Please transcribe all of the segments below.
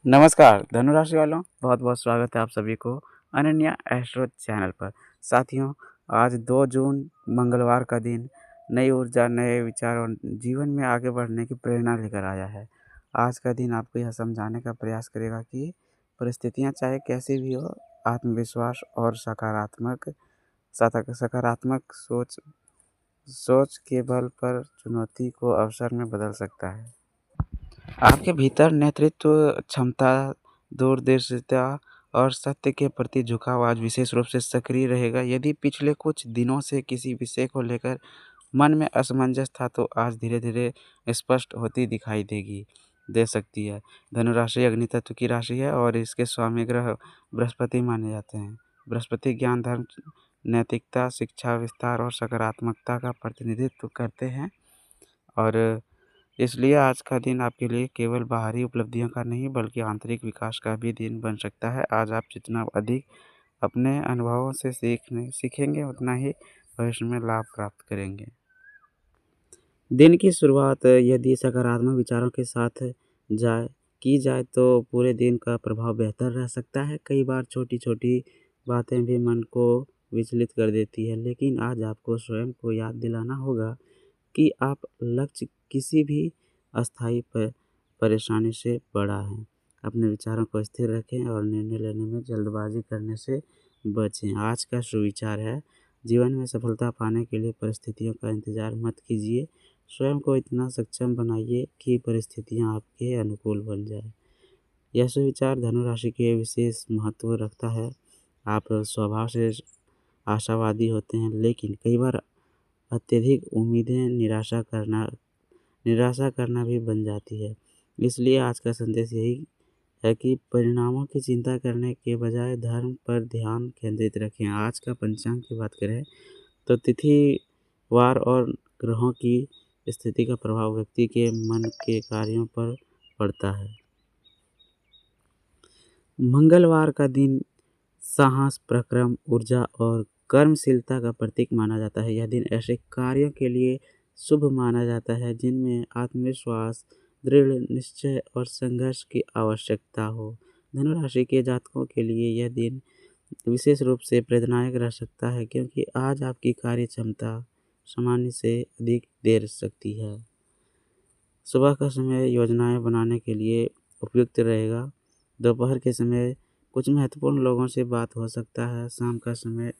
नमस्कार धनु राशि वालों, बहुत बहुत स्वागत है आप सभी को अनन्या एस्ट्रो चैनल पर। साथियों, आज 2 जून मंगलवार का दिन नई ऊर्जा, नए विचार और जीवन में आगे बढ़ने की प्रेरणा लेकर आया है। आज का दिन आपको यह समझाने का प्रयास करेगा कि परिस्थितियां चाहे कैसी भी हो, आत्मविश्वास और सकारात्मक सोच सोच के बल पर चुनौती को अवसर में बदल सकता है। आपके भीतर नेतृत्व क्षमता, दूरदर्शिता और सत्य के प्रति झुकाव आज विशेष रूप से सक्रिय रहेगा। यदि पिछले कुछ दिनों से किसी विषय को लेकर मन में असमंजस था, तो आज धीरे-धीरे स्पष्ट होती दिखाई दे सकती है। धनु राशि अग्नि तत्व की राशि है और इसके स्वामी ग्रह बृहस्पति माने जाते हैं। बृहस्पति ज्ञान, धर्म, नैतिकता, शिक्षा, विस्तार और सकारात्मकता का प्रतिनिधित्व करते हैं और इसलिए आज का दिन आपके लिए केवल बाहरी उपलब्धियों का नहीं बल्कि आंतरिक विकास का भी दिन बन सकता है। आज आप जितना अधिक अपने अनुभवों से सीखेंगे उतना ही भविष्य में लाभ प्राप्त करेंगे। दिन की शुरुआत यदि सकारात्मक विचारों के साथ की जाए तो पूरे दिन का प्रभाव बेहतर रह सकता है। कई बार छोटी-छोटी बातें भी मन को विचलित कर देती है, लेकिन आज आपको स्वयं को याद दिलाना होगा कि आप लक्ष्य किसी भी अस्थायी परेशानी से बड़ा है। अपने विचारों को स्थिर रखें और निर्णय लेने में जल्दबाजी करने से बचें। आज का सुविचार है, जीवन में सफलता पाने के लिए परिस्थितियों का इंतज़ार मत कीजिए, स्वयं को इतना सक्षम बनाइए कि परिस्थितियाँ आपके अनुकूल बन जाएँ। यह सुविचार धनु राशि के विशेष महत्व रखता है। आप स्वभाव से आशावादी होते हैं, लेकिन कई बार अत्यधिक उम्मीदें निराशा करना भी बन जाती है। इसलिए आज का संदेश यही है कि परिणामों की चिंता करने के बजाय धर्म पर ध्यान केंद्रित रखें। आज का पंचांग की बात करें तो तिथि, वार और ग्रहों की स्थिति का प्रभाव व्यक्ति के मन के कार्यों पर पड़ता है। मंगलवार का दिन साहस, पराक्रम, ऊर्जा और कर्मशीलता का प्रतीक माना जाता है। यह दिन ऐसे कार्यों के लिए शुभ माना जाता है जिनमें आत्मविश्वास, दृढ़ निश्चय और संघर्ष की आवश्यकता हो। धनु राशि के जातकों के लिए यह दिन विशेष रूप से प्रेरणादायक रह सकता है क्योंकि आज आपकी कार्य क्षमता सामान्य से अधिक दे सकती है। सुबह का समय योजनाएं बनाने के लिए उपयुक्त रहेगा। दोपहर के समय कुछ महत्वपूर्ण लोगों से बात हो सकता है। शाम का समय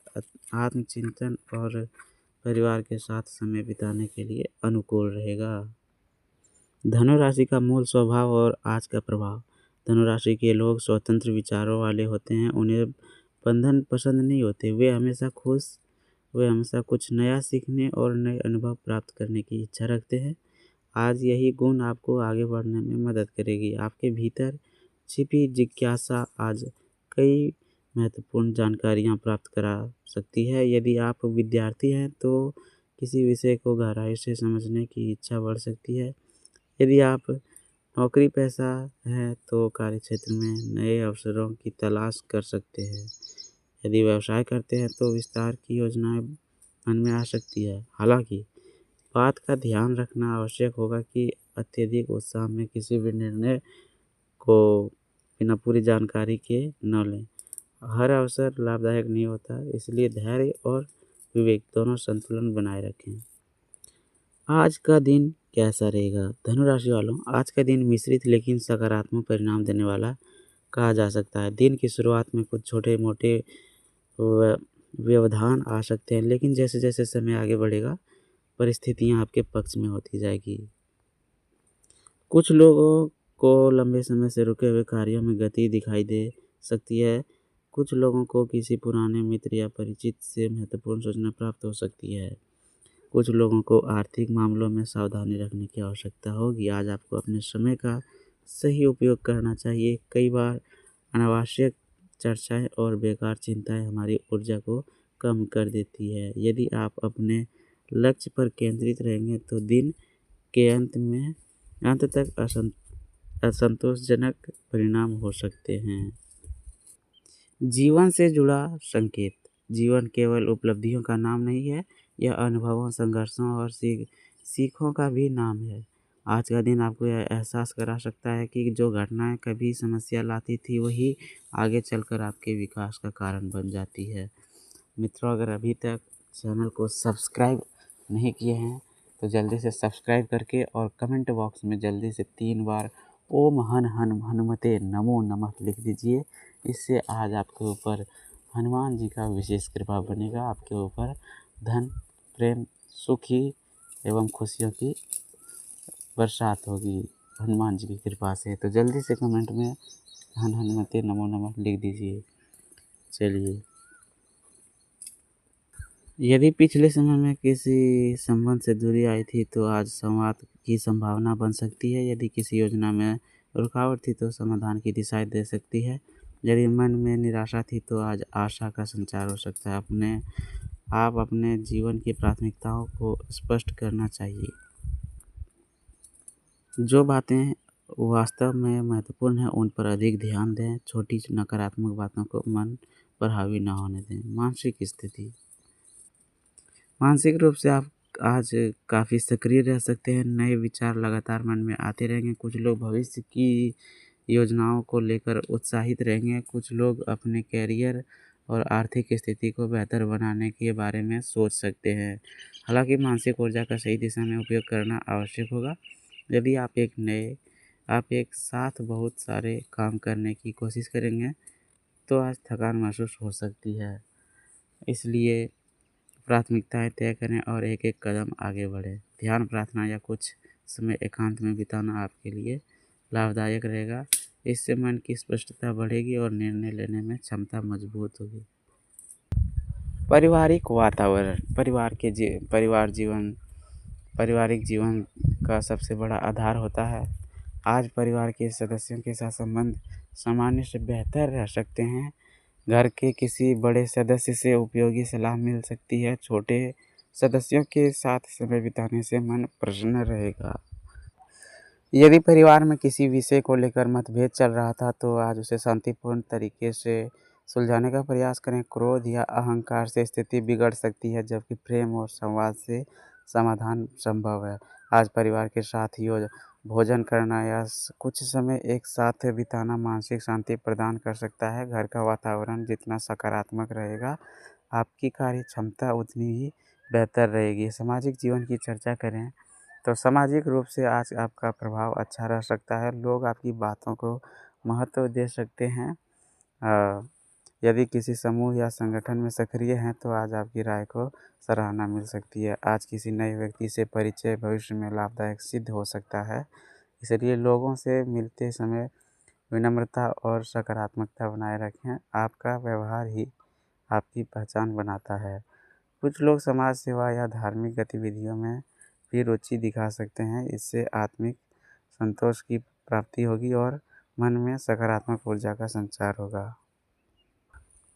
आत्मचिंतन और परिवार के साथ समय बिताने के लिए अनुकूल रहेगा। धनु राशि का मूल स्वभाव और आज का प्रभाव। धनु राशि के लोग स्वतंत्र विचारों वाले होते हैं। उन्हें बंधन पसंद नहीं होते। वे हमेशा कुछ नया सीखने और नए अनुभव प्राप्त करने की इच्छा रखते हैं। आज यही गुण आपको आगे बढ़ने में मदद करेगी। आपके भीतर छिपी जिज्ञासा आज कई महत्वपूर्ण जानकारियाँ प्राप्त करा सकती है। यदि आप विद्यार्थी हैं तो किसी विषय को गहराई से समझने की इच्छा बढ़ सकती है। यदि आप नौकरी पेशा हैं तो कार्यक्षेत्र में नए अवसरों की तलाश कर सकते हैं। यदि व्यवसाय करते हैं तो विस्तार की योजनाएं मन में आ सकती है। हालांकि बात का ध्यान रखना आवश्यक होगा कि अत्यधिक उत्साह में किसी भी निर्णय को बिना पूरी जानकारी के न लें। हर अवसर लाभदायक नहीं होता, इसलिए धैर्य और विवेक दोनों संतुलन बनाए रखें। आज का दिन कैसा रहेगा? धनु राशि वालों, आज का दिन मिश्रित लेकिन सकारात्मक परिणाम देने वाला कहा जा सकता है। दिन की शुरुआत में कुछ छोटे-मोटे व्यवधान आ सकते हैं, लेकिन जैसे-जैसे समय आगे बढ़ेगा, परिस्थितियाँ आपके पक्ष में होती जाएगी। कुछ लोगों को लंबे समय से रुके हुए कार्यों में गति दिखाई दे सकती है। कुछ लोगों को किसी पुराने मित्र या परिचित से महत्वपूर्ण सूचना प्राप्त हो सकती है। कुछ लोगों को आर्थिक मामलों में सावधानी रखने की आवश्यकता होगी। आज आपको अपने समय का सही उपयोग करना चाहिए। कई बार अनावश्यक चर्चाएं और बेकार चिंताएं हमारी ऊर्जा को कम कर देती है। यदि आप अपने लक्ष्य पर केंद्रित रहेंगे तो दिन के अंत तक असंतोषजनक परिणाम हो सकते हैं। जीवन से जुड़ा संकेत। जीवन केवल उपलब्धियों का नाम नहीं है, यह अनुभवों, संघर्षों और सीखों का भी नाम है। आज का दिन आपको यह एहसास करा सकता है कि जो घटनाएं कभी समस्या लाती थी वही आगे चलकर आपके विकास का कारण बन जाती है। मित्रों, अगर अभी तक चैनल को सब्सक्राइब नहीं किए हैं तो जल्दी से सब्सक्राइब करके और कमेंट बॉक्स में जल्दी से 3 बार ओम हन हन हनुमते नमो नमः लिख दीजिए। इससे आज आपके ऊपर हनुमान जी का विशेष कृपा बनेगा। आपके ऊपर धन, प्रेम, सुखी एवं खुशियों की बरसात होगी हनुमान जी की कृपा से। तो जल्दी से कमेंट में हन हनुमते नमो नमः लिख दीजिए। चलिए, यदि पिछले समय में किसी संबंध से दूरी आई थी तो आज संवाद की संभावना बन सकती है। यदि किसी योजना में रुकावट थी तो समाधान की दिशाएं दे सकती है। यदि मन में निराशा थी तो आज आशा का संचार हो सकता है। आप अपने जीवन की प्राथमिकताओं को स्पष्ट करना चाहिए। जो बातें वास्तव में महत्वपूर्ण हैं उन पर अधिक ध्यान दें। छोटी नकारात्मक बातों को मन पर हावी न होने दें। मानसिक स्थिति, मानसिक रूप से आप आज काफ़ी सक्रिय रह सकते हैं। नए विचार लगातार मन में आते रहेंगे। कुछ लोग भविष्य की योजनाओं को लेकर उत्साहित रहेंगे। कुछ लोग अपने करियर और आर्थिक स्थिति को बेहतर बनाने के बारे में सोच सकते हैं। हालांकि मानसिक ऊर्जा का सही दिशा में उपयोग करना आवश्यक होगा। यदि आप एक साथ बहुत सारे काम करने की कोशिश करेंगे तो आज थकान महसूस हो सकती है। इसलिए प्राथमिकताएं तय करें और एक एक कदम आगे बढ़ें। ध्यान, प्रार्थना या कुछ समय एकांत में बिताना आपके लिए लाभदायक रहेगा। इससे मन की स्पष्टता बढ़ेगी और निर्णय लेने में क्षमता मजबूत होगी। पारिवारिक वातावरण, पारिवारिक जीवन का सबसे बड़ा आधार होता है। आज परिवार के सदस्यों के साथ संबंध सामान्य से बेहतर रह सकते हैं। घर के किसी बड़े सदस्य से उपयोगी सलाह मिल सकती है। छोटे सदस्यों के साथ समय बिताने से मन प्रसन्न रहेगा। यदि परिवार में किसी विषय को लेकर मतभेद चल रहा था तो आज उसे शांतिपूर्ण तरीके से सुलझाने का प्रयास करें। क्रोध या अहंकार से स्थिति बिगड़ सकती है, जबकि प्रेम और संवाद से समाधान संभव है। आज परिवार के साथ भोजन करना या कुछ समय एक साथ बिताना मानसिक शांति प्रदान कर सकता है। घर का वातावरण जितना सकारात्मक रहेगा, आपकी कार्य क्षमता उतनी ही बेहतर रहेगी। सामाजिक जीवन की चर्चा करें तो सामाजिक रूप से आज आपका प्रभाव अच्छा रह सकता है। लोग आपकी बातों को महत्व दे सकते हैं। यदि किसी समूह या संगठन में सक्रिय हैं तो आज आपकी राय को सराहना मिल सकती है। आज किसी नए व्यक्ति से परिचय भविष्य में लाभदायक सिद्ध हो सकता है। इसलिए लोगों से मिलते समय विनम्रता और सकारात्मकता बनाए रखें। आपका व्यवहार ही आपकी पहचान बनाता है। कुछ लोग समाज सेवा या धार्मिक गतिविधियों में भी रुचि दिखा सकते हैं। इससे आत्मिक संतोष की प्राप्ति होगी और मन में सकारात्मक ऊर्जा का संचार होगा।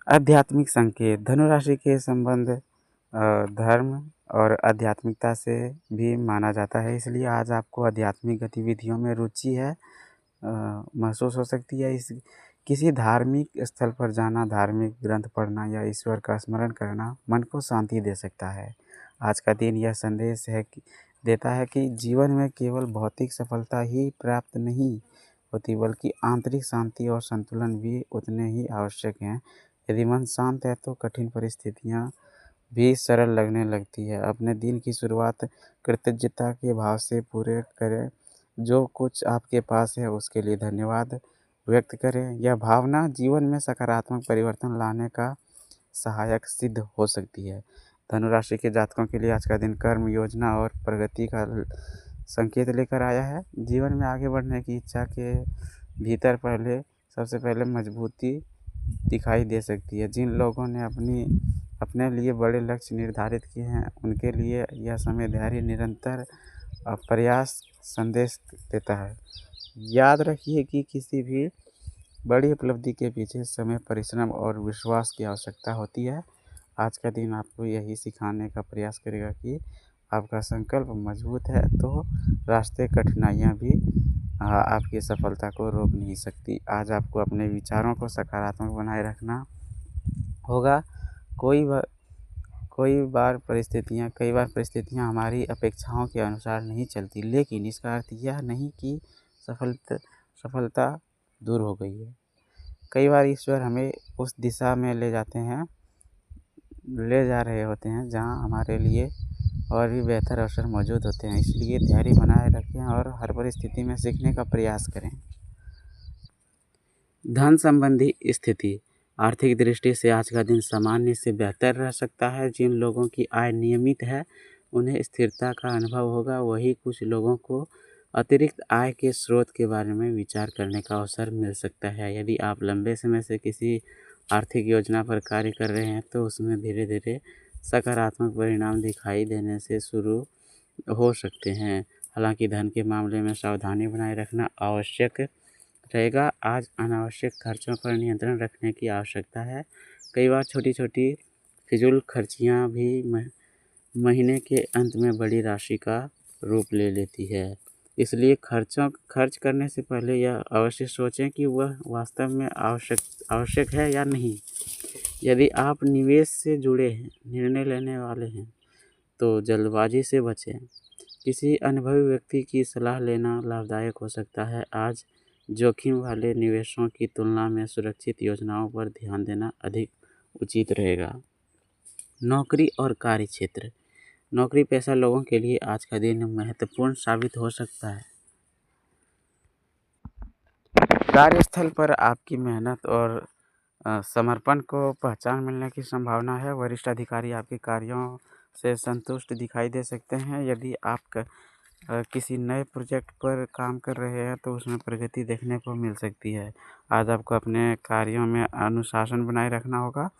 आध्यात्मिक संकेत, धनुराशि के संबंध धर्म और आध्यात्मिकता से भी माना जाता है। इसलिए आज आपको आध्यात्मिक गतिविधियों में रुचि है महसूस हो सकती है। किसी धार्मिक स्थल पर जाना, धार्मिक ग्रंथ पढ़ना या ईश्वर का स्मरण करना मन को शांति दे सकता है। आज का दिन यह संदेश देता है कि जीवन में केवल भौतिक सफलता ही प्राप्त नहीं होती, बल्कि आंतरिक शांति और संतुलन भी उतने ही आवश्यक हैं। यदि मन शांत है तो कठिन परिस्थितियाँ भी सरल लगने लगती है। अपने दिन की शुरुआत कृतज्ञता के भाव से पूरे करें। जो कुछ आपके पास है उसके लिए धन्यवाद व्यक्त करें। यह भावना जीवन में सकारात्मक परिवर्तन लाने का सहायक सिद्ध हो सकती है। धनुराशि के जातकों के लिए आज का दिन कर्म, योजना और प्रगति का संकेत लेकर आया है। जीवन में आगे बढ़ने की इच्छा के भीतर सबसे पहले मजबूती दिखाई दे सकती है। जिन लोगों ने अपने लिए बड़े लक्ष्य निर्धारित किए हैं उनके लिए यह समय धैर्य, निरंतर प्रयास संदेश देता है। याद रखिए कि किसी भी बड़ी उपलब्धि के पीछे समय, परिश्रम और विश्वास की आवश्यकता होती है। आज का दिन आपको यही सिखाने का प्रयास करेगा कि आपका संकल्प मजबूत है तो रास्ते कठिनाइयाँ भी आपकी सफलता को रोक नहीं सकती। आज आपको अपने विचारों को सकारात्मक बनाए रखना होगा। कोई कई बार परिस्थितियाँ हमारी अपेक्षाओं के अनुसार नहीं चलती, लेकिन इसका अर्थ यह नहीं कि सफलता दूर हो गई है। कई बार ईश्वर हमें उस दिशा में ले जा रहे होते हैं जहाँ हमारे लिए और भी बेहतर अवसर मौजूद होते हैं। इसलिए धैर्य बनाए रखें और हर परिस्थिति में सीखने का प्रयास करें। धन संबंधी स्थिति। आर्थिक दृष्टि से आज का दिन सामान्य से बेहतर रह सकता है। जिन लोगों की आय नियमित है उन्हें स्थिरता का अनुभव होगा, वहीं कुछ लोगों को अतिरिक्त आय के स्रोत के बारे में विचार करने का अवसर मिल सकता है। यदि आप लंबे समय से किसी आर्थिक योजना पर कार्य कर रहे हैं तो उसमें धीरे धीरे सकारात्मक परिणाम दिखाई देने से शुरू हो सकते हैं। हालांकि धन के मामले में सावधानी बनाए रखना आवश्यक रहेगा। आज अनावश्यक खर्चों पर नियंत्रण रखने की आवश्यकता है। कई बार छोटी छोटी फिजूल खर्चियाँ भी महीने के अंत में बड़ी राशि का रूप ले लेती है। इसलिए खर्च करने से पहले यह अवश्य सोचें कि वह वास्तव में आवश्यक है या नहीं। यदि आप निवेश से जुड़े हैं, निर्णय लेने वाले हैं, तो जल्दबाजी से बचें। किसी अनुभवी व्यक्ति की सलाह लेना लाभदायक हो सकता है। आज जोखिम वाले निवेशों की तुलना में सुरक्षित योजनाओं पर ध्यान देना अधिक उचित रहेगा। नौकरी और कार्य क्षेत्र। नौकरी पेशा लोगों के लिए आज का दिन महत्वपूर्ण साबित हो सकता है। कार्यस्थल पर आपकी मेहनत और समर्पण को पहचान मिलने की संभावना है। वरिष्ठ अधिकारी आपके कार्यों से संतुष्ट दिखाई दे सकते हैं। यदि आप किसी नए प्रोजेक्ट पर काम कर रहे हैं तो उसमें प्रगति देखने को मिल सकती है। आज आपको अपने कार्यों में अनुशासन बनाए रखना होगा।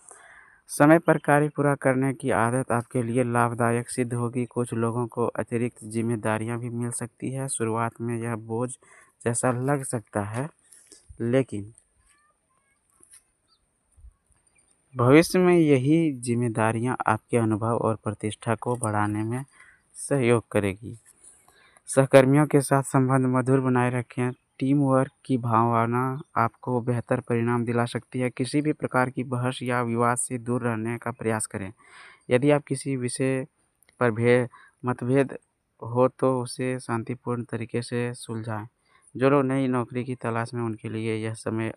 समय पर कार्य पूरा करने की आदत आपके लिए लाभदायक सिद्ध होगी। कुछ लोगों को अतिरिक्त जिम्मेदारियां भी मिल सकती है। शुरुआत में यह बोझ जैसा लग सकता है, लेकिन भविष्य में यही जिम्मेदारियां आपके अनुभव और प्रतिष्ठा को बढ़ाने में सहयोग करेगी। सहकर्मियों के साथ संबंध मधुर बनाए रखें। टीम वर्क की भावना आपको बेहतर परिणाम दिला सकती है। किसी भी प्रकार की बहस या विवाद से दूर रहने का प्रयास करें। यदि आप किसी विषय पर मतभेद हो तो उसे शांतिपूर्ण तरीके से सुलझाएं। जो लोग नई नौकरी की तलाश में, उनके लिए यह समय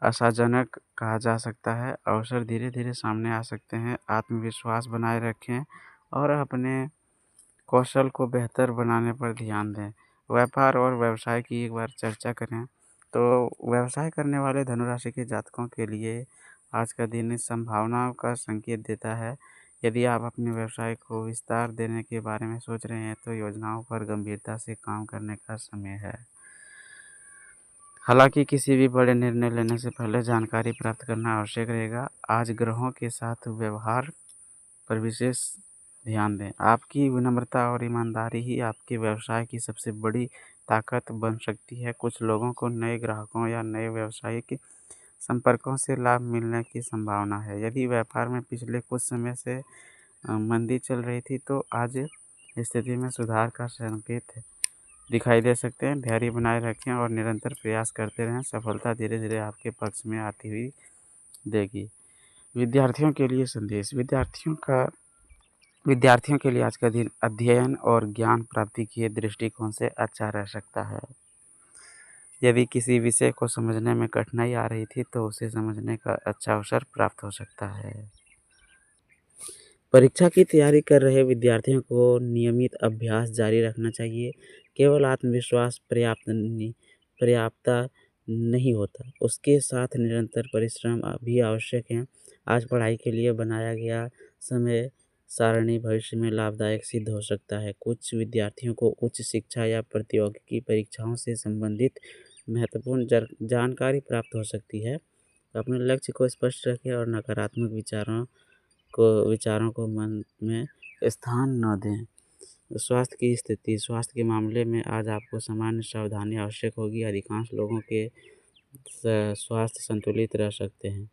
आशाजनक कहा जा सकता है। अवसर धीरे धीरे सामने आ सकते हैं। आत्मविश्वास बनाए रखें और अपने कौशल को बेहतर बनाने पर ध्यान दें। व्यापार और व्यवसाय की एक बार चर्चा करें तो व्यवसाय करने वाले धनुराशि के जातकों के लिए आज का दिन संभावनाओं का संकेत देता है। यदि आप अपने व्यवसाय को विस्तार देने के बारे में सोच रहे हैं तो योजनाओं पर गंभीरता से काम करने का समय है। हालांकि किसी भी बड़े निर्णय लेने से पहले जानकारी प्राप्त करना आवश्यक रहेगा। आज ग्रहों के साथ व्यवहार पर विशेष ध्यान दें। आपकी विनम्रता और ईमानदारी ही आपके व्यवसाय की सबसे बड़ी ताकत बन सकती है। कुछ लोगों को नए ग्राहकों या नए व्यावसायिक संपर्कों से लाभ मिलने की संभावना है। यदि व्यापार में पिछले कुछ समय से मंदी चल रही थी तो आज स्थिति में सुधार का संकेत दिखाई दे सकते हैं। धैर्य बनाए रखें और निरंतर प्रयास करते रहें। सफलता धीरे धीरे आपके पक्ष में आती हुई देगी। विद्यार्थियों के लिए संदेश। विद्यार्थियों के लिए आज का दिन अध्ययन और ज्ञान प्राप्ति के दृष्टिकोण से अच्छा रह सकता है। यदि किसी विषय को समझने में कठिनाई आ रही थी तो उसे समझने का अच्छा अवसर प्राप्त हो सकता है। परीक्षा की तैयारी कर रहे विद्यार्थियों को नियमित अभ्यास जारी रखना चाहिए। केवल आत्मविश्वास पर्याप्त नहीं होता, उसके साथ निरंतर परिश्रम भी आवश्यक है। आज पढ़ाई के लिए बनाया गया समय सारणी भविष्य में लाभदायक सिद्ध हो सकता है। कुछ विद्यार्थियों को उच्च शिक्षा या प्रतियोगिकी परीक्षाओं से संबंधित महत्वपूर्ण जानकारी प्राप्त हो सकती है। अपने लक्ष्य को स्पष्ट रखें और नकारात्मक विचारों को मन में स्थान न दें। स्वास्थ्य के मामले में आज आपको सामान्य सावधानी आवश्यक होगी। अधिकांश लोगों के स्वास्थ्य संतुलित रह सकते हैं,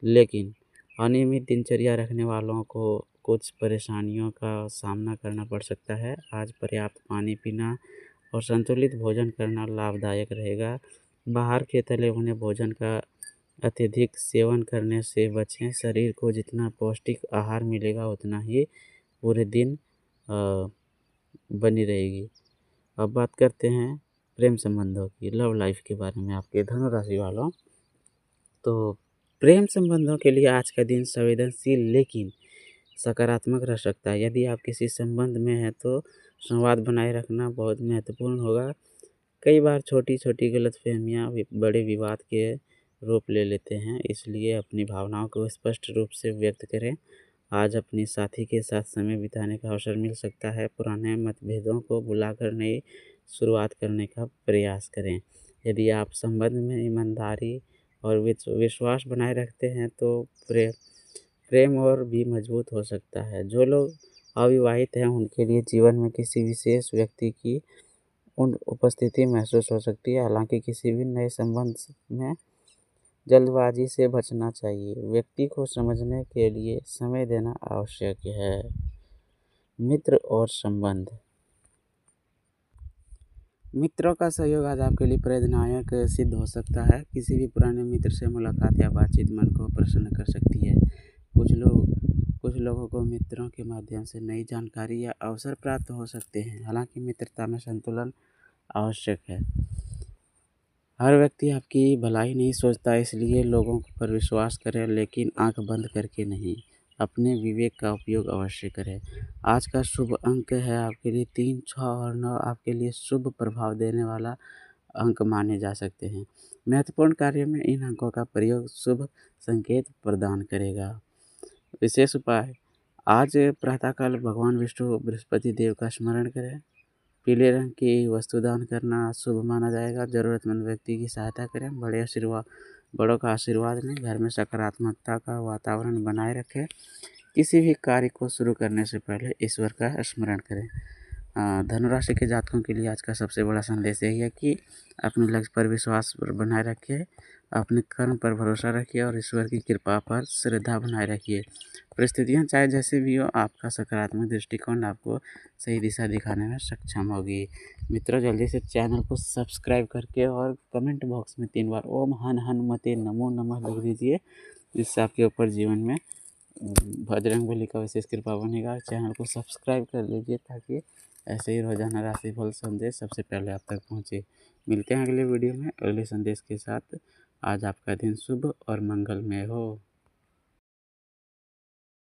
लेकिन अनियमित दिनचर्या रखने वालों को कुछ परेशानियों का सामना करना पड़ सकता है। आज पर्याप्त पानी पीना और संतुलित भोजन करना लाभदायक रहेगा। बाहर के तले भुने भोजन का अत्यधिक सेवन करने से बचें। शरीर को जितना पौष्टिक आहार मिलेगा उतना ही पूरे दिन बनी रहेगी। अब बात करते हैं प्रेम संबंधों की, लव लाइफ के बारे में आपके धनु राशि वालों। तो प्रेम संबंधों के लिए आज का दिन संवेदनशील लेकिन सकारात्मक रह सकता है। यदि आप किसी संबंध में हैं तो संवाद बनाए रखना बहुत महत्वपूर्ण होगा। कई बार छोटी-छोटी गलतफ़हमियाँ बड़े विवाद के रूप ले लेते हैं, इसलिए अपनी भावनाओं को स्पष्ट रूप से व्यक्त करें। आज अपने साथी के साथ समय बिताने का अवसर मिल सकता है। पुराने मतभेदों को भुलाकर नई शुरुआत करने का प्रयास करें। यदि आप संबंध में ईमानदारी और विश्वास बनाए रखते हैं तो प्रेम और भी मजबूत हो सकता है। जो लोग अविवाहित हैं उनके लिए जीवन में किसी विशेष व्यक्ति की उपस्थिति महसूस हो सकती है। हालांकि किसी भी नए संबंध में जल्दबाजी से बचना चाहिए। व्यक्ति को समझने के लिए समय देना आवश्यक है। मित्र और संबंध। मित्रों का सहयोग आज आपके लिए प्रेरणादायक सिद्ध हो सकता है। किसी भी पुराने मित्र से मुलाकात या बातचीत मन को प्रसन्न कर सकती है। कुछ लोगों को मित्रों के माध्यम से नई जानकारी या अवसर प्राप्त हो सकते हैं। हालांकि मित्रता में संतुलन आवश्यक है। हर व्यक्ति आपकी भलाई नहीं सोचता, इसलिए लोगों पर विश्वास करें, लेकिन आंख बंद करके नहीं। अपने विवेक का उपयोग अवश्य करें। आज का शुभ अंक है आपके लिए 3, 6 और 9 आपके लिए शुभ प्रभाव देने वाला अंक माने जा सकते हैं। महत्वपूर्ण कार्य में इन अंकों का प्रयोग शुभ संकेत प्रदान करेगा। विशेष उपाय। आज प्रातःकाल भगवान विष्णु बृहस्पति देव का स्मरण करें। पीले रंग की वस्तु दान करना शुभ माना जाएगा। ज़रूरतमंद व्यक्ति की सहायता करें। बड़ों का आशीर्वाद लें। घर में सकारात्मकता का वातावरण बनाए रखें। किसी भी कार्य को शुरू करने से पहले ईश्वर का स्मरण करें। धनुराशि के जातकों के लिए आज का सबसे बड़ा संदेश यही है कि अपने लक्ष्य पर विश्वास बनाए रखिए, अपने कर्म पर भरोसा रखिए और ईश्वर की कृपा पर श्रद्धा बनाए रखिए। परिस्थितियाँ चाहे जैसे भी हो, आपका सकारात्मक दृष्टिकोण आपको सही दिशा दिखाने में सक्षम होगी। मित्रों, जल्दी से चैनल को सब्सक्राइब करके और कमेंट बॉक्स में 3 बार ओम हन हनुमते नमो नमः लिख दीजिए, जिससे आपके ऊपर जीवन में बजरंगबली का विशेष कृपा बनेगा। चैनल को सब्सक्राइब कर लीजिए ताकि ऐसे ही रोजाना राशिफल संदेश सबसे पहले आप तक पहुँचे। मिलते हैं अगले वीडियो में अगले संदेश के साथ। आज आपका दिन शुभ और मंगलमय हो।